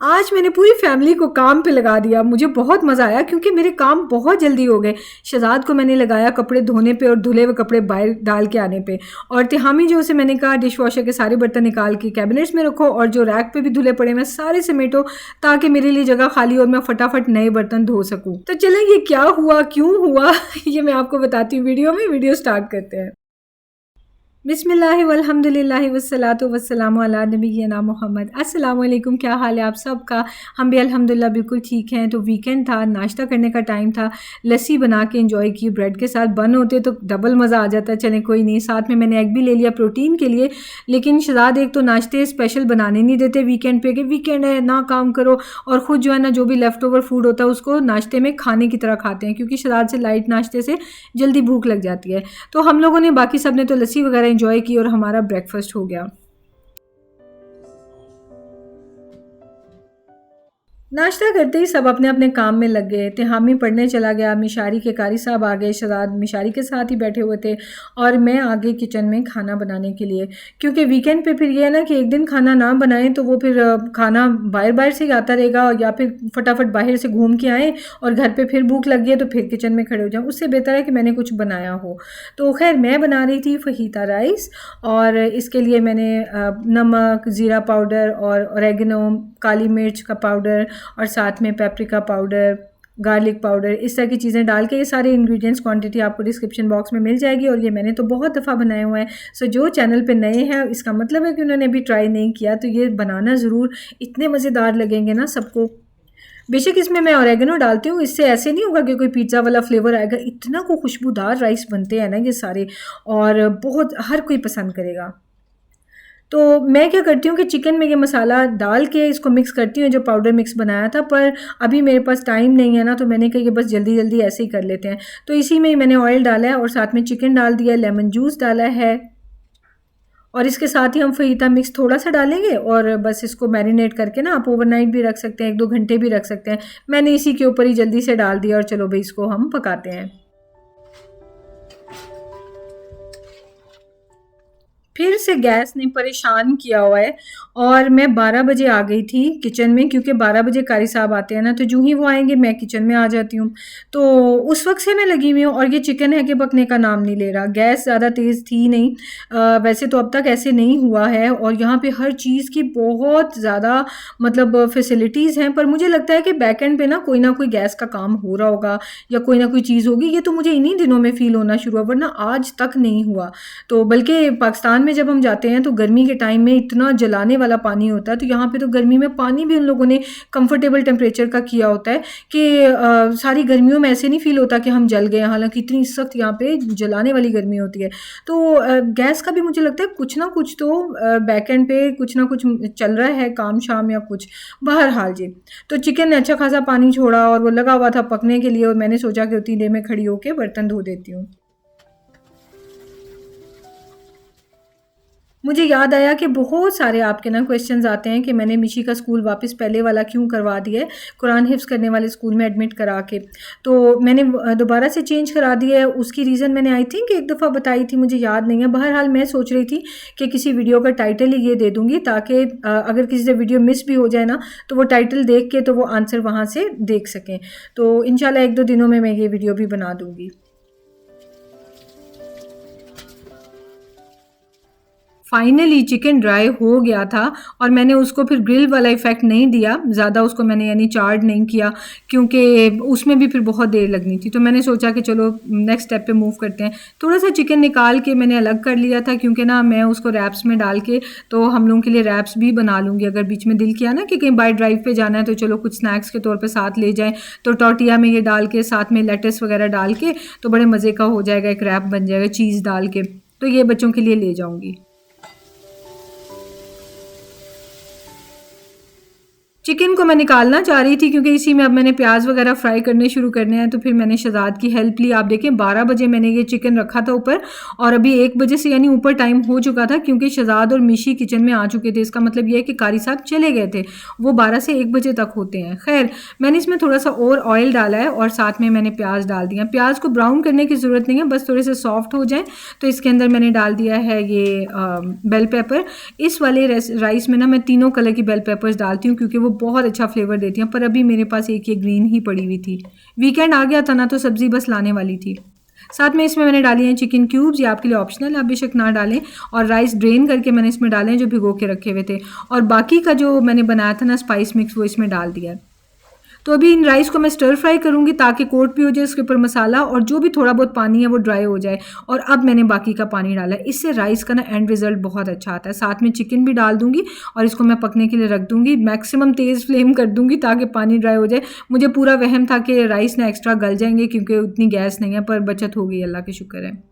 आज मैंने पूरी फैमिली को काम पे लगा दिया। मुझे बहुत मज़ा आया क्योंकि मेरे काम बहुत जल्दी हो गए। शहजाद को मैंने लगाया कपड़े धोने पे और धुले हुए कपड़े बाहर डाल के आने पे, और तिहामी जो उसे मैंने कहा डिश वॉशर के सारे बर्तन निकाल के कैबिनेट्स में रखो और जो रैक पे भी धुले पड़े मैं सारे समेटो ताकि मेरे लिए जगह खाली और मैं फटाफट नए बर्तन धो सकूँ। तो चलें ये क्या हुआ, क्यों हुआ ये मैं आपको बताती हूँ वीडियो में। वीडियो स्टार्ट करते हैं। बिस्मिल्लाहि वल्हम्दुलिल्लाहि वस्सलातु वस्सलामु अला नबिय्यिना मोहम्मद। अस्सलाम वालेकुम, क्या हाल है आप सबका? हम भी अल्हम्दुलिल्लाह बिल्कुल ठीक हैं। तो वीकेंड था, नाश्ता करने का टाइम था, लस्सी बना के एंजॉय की ब्रेड के साथ। बन होते तो डबल मज़ा आ जाता। चलें कोई नहीं, साथ में मैंने एग भी ले लिया प्रोटीन के लिए। लेकिन शहजाद एक तो नाश्ते स्पेशल बनाने नहीं देते वीकेंड पे, कि वीकेंड है ना काम करो, और ख़ुद जो है ना जो भी लेफ़्ट ओवर फूड होता है उसको नाश्ते में खाने की तरह खाते हैं, क्योंकि शहजाद से लाइट नाश्ते से जल्दी भूख लग जाती है। तो हम लोगों ने, बाकी सब ने तो लस्सी वगैरह एंजॉय की और हमारा ब्रेकफास्ट हो गया। नाश्ता करते ही सब अपने अपने काम में लग गए। तिहामी पढ़ने चला गया, मिशारी के कारी साहब आ गए, शहजाद मिशारी के साथ ही बैठे हुए थे, और मैं आ गई किचन में खाना बनाने के लिए। क्योंकि वीकेंड पे फिर ये है ना कि एक दिन खाना ना बनाएं तो वो फिर खाना बाहर बाहर से ही आता रहेगा, या फिर फटाफट बाहर से घूम के आएँ और घर पे फिर भूख लग गई तो फिर किचन में खड़े हो जाऊँ। उससे बेहतर है कि मैंने कुछ बनाया हो। तो खैर मैं बना रही थी फहीता राइस, और इसके लिए मैंने नमक, ज़ीरा पाउडर और ऑरेगनो, काली मिर्च का पाउडर, और साथ में पेपरिका पाउडर, गार्लिक पाउडर, इस तरह की चीज़ें डाल के, ये सारे इंग्रेडिएंट्स क्वांटिटी आपको डिस्क्रिप्शन बॉक्स में मिल जाएगी। और ये मैंने तो बहुत दफ़ा बनाए हुए हैं। सो जो चैनल पे नए हैं इसका मतलब है कि उन्होंने अभी ट्राई नहीं किया, तो ये बनाना ज़रूर, इतने मज़ेदार लगेंगे ना सबको। बेशक इसमें मैं ऑरेगनो डालती हूँ, इससे ऐसे नहीं होगा कि कोई पिज़्ज़ा वाला फ्लेवर आएगा। इतना को खुशबूदार राइस बनते हैं ना ये सारे, और बहुत हर कोई पसंद करेगा। तो मैं क्या करती हूँ कि चिकन में ये मसाला डाल के इसको मिक्स करती हूँ, जो पाउडर मिक्स बनाया था, पर अभी मेरे पास टाइम नहीं है ना, तो मैंने कहा कि बस जल्दी जल्दी ऐसे ही कर लेते हैं। तो इसी में ही मैंने ऑयल डाला है और साथ में चिकन डाल दिया, लेमन जूस डाला है, और इसके साथ ही हम फहीता मिक्स थोड़ा सा डालेंगे, और बस इसको मैरिनेट करके ना आप ओवरनाइट भी रख सकते हैं, 1-2 घंटे भी रख सकते हैं। मैंने इसी के ऊपर ही जल्दी से डाल दिया, और चलो भाई इसको हम पकाते हैं। फिर से गैस ने परेशान किया हुआ है, और मैं 12 बजे आ गई थी किचन में, क्योंकि 12 बजे कारी साहब आते हैं ना, तो जूँ ही वो आएंगे मैं किचन में आ जाती हूँ। तो उस वक्त से मैं लगी हुई हूँ, और ये चिकन है कि पकने का नाम नहीं ले रहा। गैस ज़्यादा तेज़ थी नहीं, वैसे तो अब तक ऐसे नहीं हुआ है, और यहाँ पे हर चीज़ की बहुत ज़्यादा मतलब फैसिलिटीज़ हैं। पर मुझे लगता है कि बैक एंड पे ना कोई गैस का काम हो रहा होगा, या कोई ना कोई चीज़ होगी। ये तो मुझे इन्हीं दिनों में फ़ील होना शुरू हुआ, वरना आज तक नहीं हुआ। तो बल्कि पाकिस्तान में जब हम जाते हैं तो गर्मी के टाइम में इतना जलाने वाला पानी होता है, तो यहाँ पे तो गर्मी में पानी भी उन लोगों ने कंफर्टेबल टेम्परेचर का किया होता है कि सारी गर्मियों में ऐसे नहीं फील होता कि हम जल गए, हालांकि इतनी सख्त यहाँ पे जलाने वाली गर्मी होती है। तो गैस का भी मुझे लगता है कुछ ना कुछ तो बैक एंड पे कुछ ना कुछ चल रहा है, काम शाम या कुछ। बहरहाल जी, तो चिकन ने अच्छा खासा पानी छोड़ा और वो लगा हुआ था पकने के लिए, और मैंने सोचा कि उतनी देर में खड़ी होकर बर्तन धो देती हूँ। मुझे याद आया कि बहुत सारे आपके ना क्वेश्चंस आते हैं कि मैंने मिशी का स्कूल वापस पहले वाला क्यों करवा दिया है, कुरान हिफ्ज़ करने वाले स्कूल में एडमिट करा के। तो मैंने दोबारा से चेंज करा दिया है। उसकी रीज़न मैंने आई थिंक एक दफ़ा बताई थी, मुझे याद नहीं है। बहरहाल मैं सोच रही थी कि किसी वीडियो का टाइटल ही ये दे दूँगी, ताकि अगर किसी से वीडियो मिस भी हो जाए ना, तो वो टाइटल देख के तो वो आंसर वहाँ से देख सकें। तो इंशाल्लाह 1-2 दिनों में मैं ये वीडियो भी बना दूँगी। फाइनली चिकन ड्राई हो गया था, और मैंने उसको फिर ग्रिल वाला इफ़ेक्ट नहीं दिया, ज़्यादा उसको मैंने यानी चार्ड नहीं किया, क्योंकि उसमें भी फिर बहुत देर लगनी थी। तो मैंने सोचा कि चलो नेक्स्ट स्टेप पे मूव करते हैं। थोड़ा सा चिकन निकाल के मैंने अलग कर लिया था, क्योंकि ना मैं उसको रैप्स में डाल के तो हम लोगों के लिए रैप्स भी बना लूँगी। अगर बीच में दिल किया ना कि कहीं बाय ड्राइव पे जाना है तो चलो कुछ स्नैक्स के तौर पर साथ ले जाएँ, तो टॉर्टिया में ये डाल के साथ में लेटस वगैरह डाल के तो बड़े मज़े का हो जाएगा, एक रैप बन जाएगा चीज़ डाल के। तो ये बच्चों के लिए ले जाऊँगी। चिकन को मैं निकालना चाह रही थी, क्योंकि इसी में अब मैंने प्याज वगैरह फ्राई करने शुरू करने हैं। तो फिर मैंने शहजाद की हेल्प ली। आप देखें 12 बजे मैंने ये चिकन रखा था ऊपर, और अभी 1 बजे से यानी ऊपर टाइम हो चुका था, क्योंकि शहजाद और मिशी किचन में आ चुके थे। इसका मतलब ये है कि कारी साहब चले गए थे, वो 12 से 1 बजे तक होते हैं। खैर मैंने इसमें थोड़ा सा और ऑयल डाला है, और साथ में मैंने प्याज डाल दिया। प्याज को ब्राउन करने की ज़रूरत नहीं है, बस थोड़े से सॉफ्ट हो जाए। तो इसके अंदर मैंने डाल दिया है ये बेल पेपर। इस वाले राइस में ना मैं तीनों कलर की बेल पेपर्स डालती हूँ, क्योंकि वो बहुत अच्छा फ्लेवर देती हैं। पर अभी मेरे पास एक ये ग्रीन ही पड़ी हुई थी, वीकेंड आ गया था ना तो सब्ज़ी बस लाने वाली थी। साथ में इसमें मैंने डाली हैं चिकन क्यूब्स, ये आपके लिए ऑप्शनल, आप बेशक ना डालें। और राइस ड्रेन करके मैंने इसमें डाले हैं जो भिगो के रखे हुए थे, और बाकी का जो मैंने बनाया था ना स्पाइस मिक्स वो इसमें डाल दिया है। तो अभी इन राइस को मैं स्टर फ्राई करूँगी ताकि कोट भी हो जाए इसके ऊपर मसाला, और जो भी थोड़ा बहुत पानी है वो ड्राई हो जाए। और अब मैंने बाकी का पानी डाला है, इससे राइस का ना एंड रिजल्ट बहुत अच्छा आता है। साथ में चिकन भी डाल दूंगी और इसको मैं पकने के लिए रख दूंगी, मैक्सिमम तेज़ फ्लेम कर दूंगी ताकि पानी ड्राई हो जाए। मुझे पूरा वहम था कि राइस ना एक्स्ट्रा गल जाएंगे क्योंकि उतनी गैस नहीं है, पर बचत हो गई, अल्लाह के शुक्र है।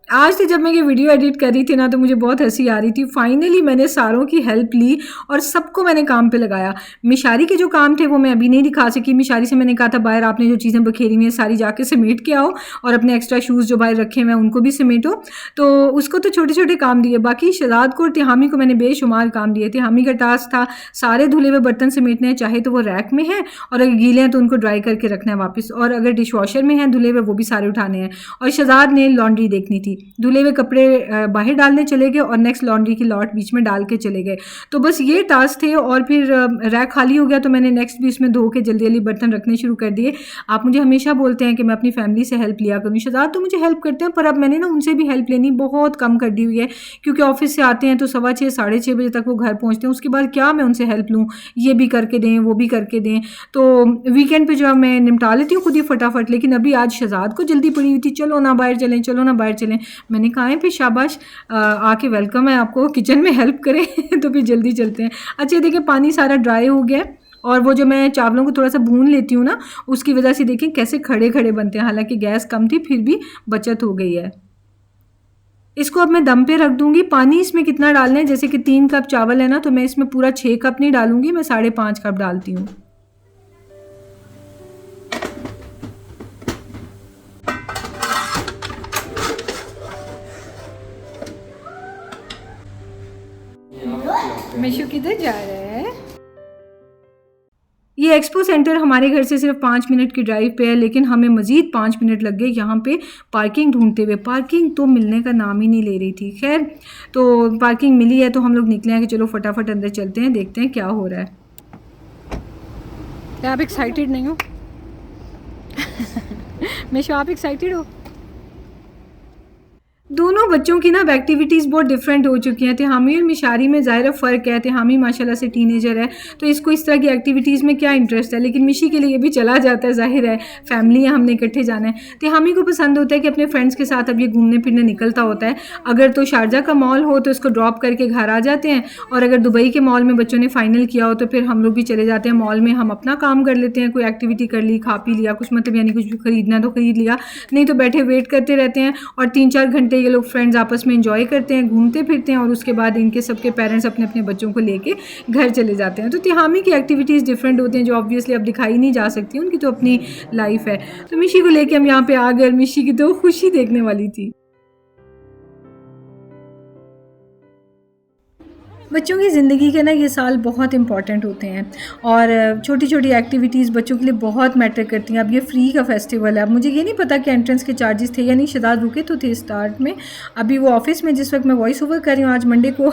आज तो जब मैं ये वीडियो एडिट कर रही थी ना तो मुझे बहुत हंसी आ रही थी। फाइनली मैंने सारों की हेल्प ली और सबको मैंने काम पे लगाया। मिशारी के जो काम थे वो मैं अभी नहीं दिखा सकी। मिशारी से मैंने कहा था बाहर आपने जो चीज़ें बखेरी हुई हैं सारी जाके समेट के आओ, और अपने एक्स्ट्रा शूज़ जो बाहर रखे हुए हैं उनको भी समेटो। तो उसको तो छोटे छोटे काम दिए, बाकी शहजाद को और तिहामी को मैंने बेशुमार काम दिए। तिहामी का टास्क था सारे धुले हुए बर्तन समेटने हैं, चाहे तो वो रैक में है, और अगर गीले हैं तो उनको ड्राई करके रखना है वापस, और अगर डिश वॉशर में हैं धुले हुए वो भी सारे उठाने हैं। और शहजाद ने लॉन्ड्री देखनी थी, धुले हुए कपड़े बाहर डालने चले गए और नेक्स्ट लॉन्ड्री की लॉट बीच में डाल के चले गए। तो बस ये टास्क थे, और फिर रैक खाली हो गया तो मैंने नेक्स्ट भी इसमें धो के जल्दी जल्दी बर्तन रखने शुरू कर दिए। आप मुझे हमेशा बोलते हैं कि मैं अपनी फैमिली से हेल्प लिया करूँ। शहजाद तो मुझे हेल्प करते हैं, पर अब मैंने ना उनसे भी हेल्प लेनी बहुत कम कर दी हुई है, क्योंकि ऑफिस से आते हैं तो 6:15 6:30 बजे तक वो घर पहुँचते हैं। उसके बाद क्या मैं उनसे हेल्प लूँ, ये भी करके दें वो भी करके दें। तो वीकेंड पर जो मैं निपटा लेती हूँ खुद ही फटाफट, लेकिन अभी आज शहजाद को जल्दी पड़ी हुई थी, चलो ना बाहर चलें, चलो ना बाहर चलें। मैंने कहा है फिर शाबाश, आके वेलकम है आपको, किचन में हेल्प करें तो फिर जल्दी चलते हैं। अच्छा देखिए पानी सारा ड्राई हो गया, और वो जो मैं चावलों को थोड़ा सा भून लेती हूँ ना उसकी वजह से देखिए कैसे खड़े खड़े बनते हैं, हालांकि गैस कम थी फिर भी बचत हो गई है। इसको अब मैं दम पे रख दूंगी। पानी इसमें कितना डालना है, जैसे कि 3 कप चावल है ना तो मैं इसमें पूरा 6 कप नहीं डालूंगी, मैं 5.5 कप डालती हूँ। मिशु किधर जा रहा है? ये एक्सपो सेंटर हमारे घर से सिर्फ 5 मिनट की ड्राइव पे है, लेकिन हमें मज़ीद 5 मिनट लग गए यहाँ पे पार्किंग ढूंढते हुए। पार्किंग तो मिलने का नाम ही नहीं ले रही थी। खैर तो पार्किंग मिली है तो हम लोग निकले हैं कि चलो फटाफट अंदर चलते हैं, देखते हैं क्या हो रहा है। आप एक्साइटेड नहीं हो? मिशु आप एक्साइटेड हो? दोनों बच्चों की ना एक्टिविटीज़ बहुत डिफरेंट हो चुकी हैं। तिहामी और मिशारी में ज़ाहिर फ़र्क है, तिहामी माशाल्लाह से टीनेजर है तो इसको इस तरह की एक्टिविटीज़ में क्या इंटरेस्ट है, लेकिन मिशी के लिए भी चला जाता है, ज़ाहिर है फैमिली है, हमने इकट्ठे जाना है। तिहामी को पसंद होता है कि अपने फ्रेंड्स के साथ अब ये घूमने फिरने निकलता होता है। अगर तो शारजा का मॉल हो तो इसको ड्रॉप करके घर आ जाते हैं, और अगर दुबई के मॉल में बच्चों ने फ़ाइनल किया हो तो फिर हम लोग भी चले जाते हैं मॉल में, हम अपना काम कर लेते हैं, कोई एक्टिविटी कर ली, खा पी लिया कुछ, मतलब यानी कुछ भी खरीदना तो खरीद लिया, नहीं तो बैठे वेट करते रहते हैं। और 3-4 घंटे ये लोग फ्रेंड्स आपस में एंजॉय करते हैं, घूमते फिरते हैं, और उसके बाद इनके सबके पेरेंट्स अपने अपने बच्चों को लेके घर चले जाते हैं। तो तिहामी की एक्टिविटीज़ डिफरेंट होती हैं जो ऑब्वियसली अब दिखाई नहीं जा सकती, उनकी तो अपनी लाइफ है। तो मिशी को लेके हम यहाँ पे आ गए, मिशी की तो खुशी देखने वाली थी। बच्चों की ज़िंदगी के ना ये साल बहुत इंपॉर्टेंट होते हैं, और छोटी छोटी एक्टिविटीज़ बच्चों के लिए बहुत मैटर करती हैं। अब ये फ्री का फेस्टिवल है, अब मुझे ये नहीं पता कि एंट्रेंस के चार्जेस थे या नहीं। शहजाद रुके तो थे स्टार्ट में, अभी वो ऑफिस में जिस वक्त मैं वॉइस ओवर कर रही हूँ आज मंडे को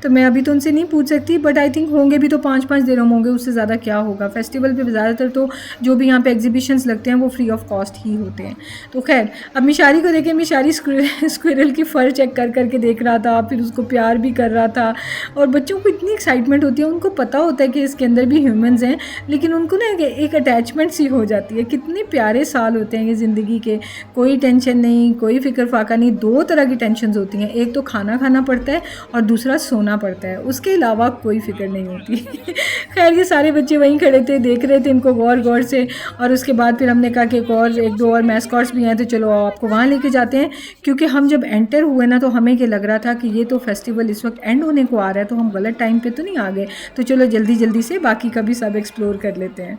तो मैं अभी तो उनसे नहीं पूछ सकती, बट आई थिंक होंगे भी तो 5-5 दिरहम होंगे, उससे ज़्यादा क्या होगा। फेस्टिवल पर ज़्यादातर तो जो भी यहाँ पर एग्जीबिशंस लगते हैं वो फ्री ऑफ कॉस्ट ही होते हैं। तो खैर अब मिशारी को देखें, मिशारी स्क्विरल की फर चेक कर करके देख रहा था, फिर उसको प्यार भी कर रहा था। और बच्चों को इतनी एक्साइटमेंट होती है, उनको पता होता है कि इसके अंदर भी ह्यूमंस हैं, लेकिन उनको ना एक अटैचमेंट सी हो जाती है। कितने प्यारे साल होते हैं ये ज़िंदगी के, कोई टेंशन नहीं, कोई फ़िक्र फाका नहीं। 2 तरह की टेंशन होती हैं, एक तो खाना खाना पड़ता है और दूसरा सोना पड़ता है, उसके अलावा कोई फ़िक्र नहीं होती। खैर ये सारे बच्चे वहीं खड़े थे, देख रहे थे इनको गौर गौर से, और उसके बाद फिर हमने कहा कि एक दो और मैस्कॉट्स भी हैं तो चलो आपको वहाँ लेके जाते हैं, क्योंकि हम जब एंटर हुए ना तो हमें ये लग रहा था कि ये तो फेस्टिवल इस वक्त एंड होने को आ रहा है, तो हम गलत टाइम पे तो नहीं आ गए, तो चलो जल्दी जल्दी से बाकी का भी सब एक्सप्लोर कर लेते हैं।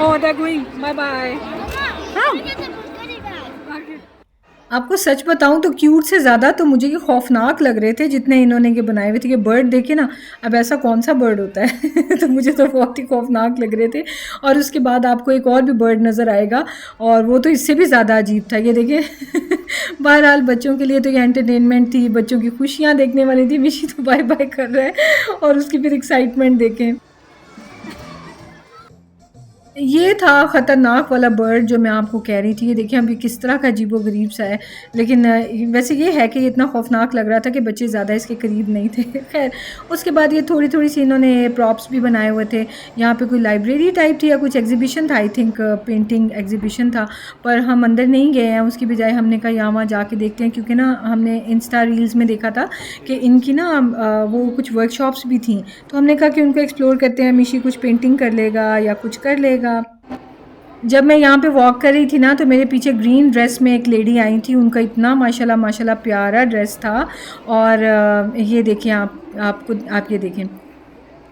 Oh, they're going. Bye bye. हाँ. आपको सच बताऊँ तो क्यूट से ज़्यादा तो मुझे ये खौफ़नाक लग रहे थे जितने इन्होंने ये बनाए हुए थे। ये बर्ड देखिए ना, अब ऐसा कौन-सा बर्ड होता है तो मुझे तो बहुत ही खौफ़नाक लग रहे थे। और उसके बाद आपको एक और भी बर्ड नज़र आएगा और वो तो इससे भी ज़्यादा अजीब था। ये देखिए बहरहाल बच्चों के लिए तो ये एंटरटेनमेंट थी, बच्चों की खुशियाँ देखने वाली थी। मिशी तो बाय-बाय कर रहा है और उसकी फिर एक्साइटमेंट देखें। ये था ख़तरनाक वाला बर्ड जो मैं आपको कह रही थी। ये देखिए अभी किस तरह का अजीबो-गरीब सा है। लेकिन वैसे ये है कि ये इतना खौफ़नाक लग रहा था कि बच्चे ज़्यादा इसके करीब नहीं थे। ख़ैर उसके बाद ये थोड़ी-थोड़ी सी इन्होंने प्रॉप्स भी बनाए हुए थे। यहाँ पे कोई लाइब्रेरी टाइप थी या कुछ एग्ज़िबिशन था, आई थिंक पेंटिंग एग्ज़िबिशन था। पर हम अंदर नहीं गए हैं, उसकी बजाय हमने कहा यहाँ वहाँ जाके देखते हैं, क्योंकि ना हमने इंस्टा रील्स में देखा था कि इनकी ना वो कुछ वर्कशॉप्स भी थी। तो हमने कहा कि उनको एक्सप्लोर करते हैं, मिशी कुछ पेंटिंग कर लेगा या कुछ कर लेगा। जब मैं यहाँ पे वॉक कर रही थी ना तो मेरे पीछे ग्रीन ड्रेस में एक लेडी आई थी। उनका इतना माशाल्लाह माशाल्लाह प्यारा ड्रेस था। और ये देखें आप ये देखें।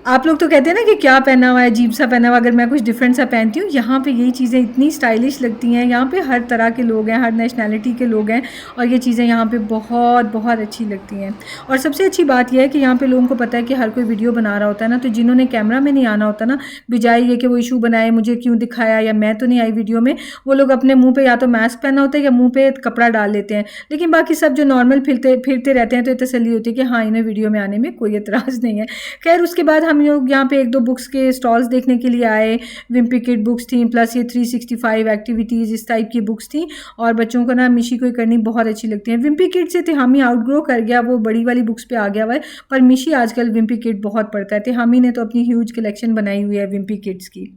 आप लोग तो कहते हैं ना कि क्या पहना हुआ है, अजीब सा पहना हुआ। अगर मैं कुछ डिफरेंट सा पहनती हूँ, यहाँ पे यही चीज़ें इतनी स्टाइलिश लगती हैं। यहाँ पे हर तरह के लोग हैं, हर नेशनैलिटी के लोग हैं और ये चीज़ें यहाँ पे बहुत बहुत अच्छी लगती हैं। और सबसे अच्छी बात यह है कि यहाँ पे लोगों को पता है कि हर कोई वीडियो बना रहा होता है ना, तो जिन्होंने कैमरा में नहीं आना होता ना, बजाय ये कि वो इशू बनाए मुझे क्यों दिखाया या मैं तो नहीं आई वीडियो में, वो लोग अपने मुँह पर या तो मास्क पहना होता है या मुँह पर कपड़ा डाल लेते हैं। लेकिन बाकी सब जो नॉर्मल फिरते फिरते रहते हैं तो ये तसल्ली होती है कि हाँ, इन्हें वीडियो में आने में कोई एतराज़ नहीं है। खैर उसके बाद हम लोग यहाँ पे एक दो बुक्स के स्टॉल्स देखने के लिए आए। विम्पी किड बुक्स थी, प्लस ये 365 एक्टिविटीज़ इस टाइप की बुक्स थी। और बच्चों को ना मिशी को करनी बहुत अच्छी लगती है। विम्पी किड से तिहामी आउटग्रो कर गया, वो बड़ी वाली बुक्स पे आ गया हुआ है, पर मिशी आजकल विम्पी किड बहुत पढ़ता है। तिहामी ने तो अपनी ह्यूज कलेक्शन बनाई हुई है विम्पी किड्स की।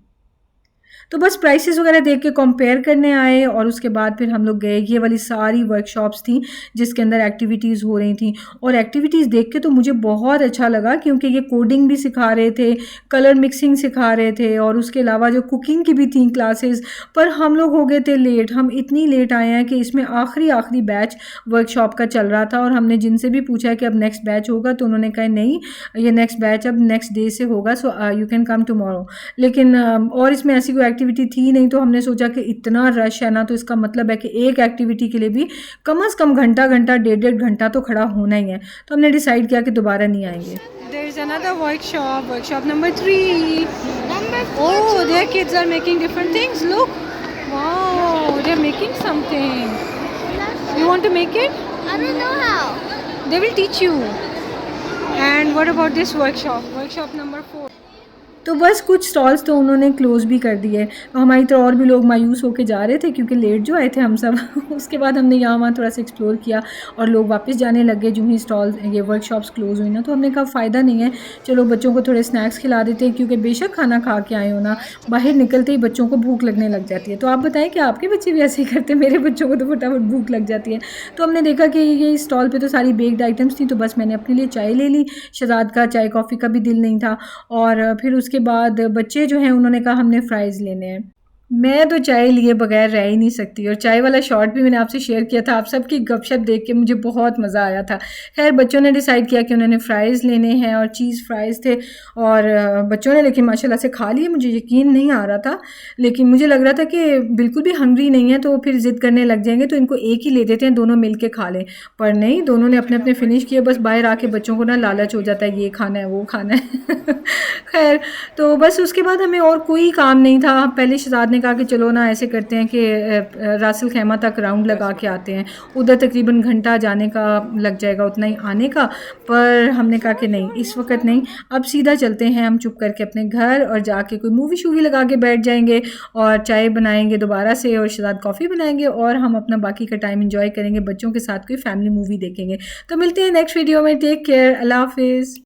तो बस प्राइसेस वगैरह देख के कंपेयर करने आए और उसके बाद फिर हम लोग गए। ये वाली सारी वर्कशॉप्स थी जिसके अंदर एक्टिविटीज़ हो रही थी और एक्टिविटीज़ देख के तो मुझे बहुत अच्छा लगा, क्योंकि ये कोडिंग भी सिखा रहे थे, कलर मिक्सिंग सिखा रहे थे और उसके अलावा जो कुकिंग की भी थी क्लासेस। पर हम लोग हो गए थे लेट, हम इतनी लेट आए हैं कि इसमें आखिरी बैच वर्कशॉप का चल रहा था। और हमने जिनसे भी पूछा कि अब नेक्स्ट बैच होगा तो उन्होंने कहा नहीं, ये नेक्स्ट बैच अब नेक्स्ट डे से होगा, so you can come tomorrow. लेकिन और इसमें ऐसी कोई एक्टिविटी थी नहीं, तो हमने सोचा कि इतना रश है ना, तो इसका मतलब है कि एक एक्टिविटी के लिए भी कम से कम घंटा घंटा 1.5 घंटा तो खड़ा होना ही है। तो हमने डिसाइड किया कि दोबारा नहीं आएंगे। There is another workshop number 3. Number 4. Oh, their kids are making different things. Look, wow, they're making something. You want to make it? I don't know how. They will teach you. And what about this workshop number 4? तो बस कुछ stalls तो उन्होंने close भी कर दिए। हमारी तरह और भी लोग मायूस होके जा रहे थे क्योंकि लेट जो आए थे हम सब उसके बाद हमने यहाँ वहाँ थोड़ा सा एक्सप्लोर किया और लोग वापस जाने लगे जो ही स्टॉल ये वर्कशॉप्स क्लोज़ हुई ना। तो हमने कहा फ़ायदा नहीं है, चलो बच्चों को थोड़े स्नैक्स खिला देते हैं, क्योंकि बेशक खाना खा के आए हो ना, बाहर निकलते ही बच्चों को भूख लगने लग जाती है। तो आप बताएं कि आपके बच्चे भी ऐसे ही करते हैं? मेरे बच्चों को तो फटाफट भूख लग जाती है। तो हमने देखा कि ये स्टॉल पर तो सारी बेक्ड आइटम्स थी, तो बस मैंने अपने लिए चाय ले ली। शहजाद का चाय कॉफ़ी का भी दिल नहीं था। और फिर उसके बाद बच्चे जो हैं उन्होंने कहा हमने फ्राइज़ लेने हैं। मैं तो चाय लिए बगैर रह ही नहीं सकती और चाय वाला शॉट भी मैंने आपसे शेयर किया था। आप सबकी गपशप देख के मुझे बहुत मज़ा आया था। खैर बच्चों ने डिसाइड किया कि उन्होंने फ़्राइज़ लेने हैं और चीज़ फ़्राइज़ थे और बच्चों ने लेकिन माशाल्लाह से खा लिए। मुझे यकीन नहीं आ रहा था, लेकिन मुझे लग रहा था कि बिल्कुल भी हंग्री नहीं है तो फिर ज़िद करने लग जाएंगे, तो इनको एक ही ले देते हैं, दोनों मिल के खा लें। पर नहीं, दोनों ने अपने अपने फ़िनिश किए। बस बाहर आके बच्चों को ना लालच हो जाता है, ये खाना है वो खाना है खैर तो बस उसके बाद हमें और कोई काम नहीं था। पहले शहजाद ने कहा कि चलो ना ऐसे करते हैं कि रासल खैमा तक राउंड लगा के आते हैं, उधर तकरीबन घंटा जाने का लग जाएगा, उतना ही आने का। पर हमने कहा कि नहीं, इस वक्त नहीं, अब सीधा चलते हैं हम चुप करके अपने घर और जाके कोई मूवी शूवी लगा के बैठ जाएंगे और चाय बनाएंगे दोबारा से और शहजाद कॉफ़ी बनाएंगे और हम अपना बाकी का टाइम इंजॉय करेंगे, बच्चों के साथ कोई फैमिली मूवी देखेंगे। तो मिलते हैं नेक्स्ट वीडियो में। टेक केयर, अल्लाह हाफिज़।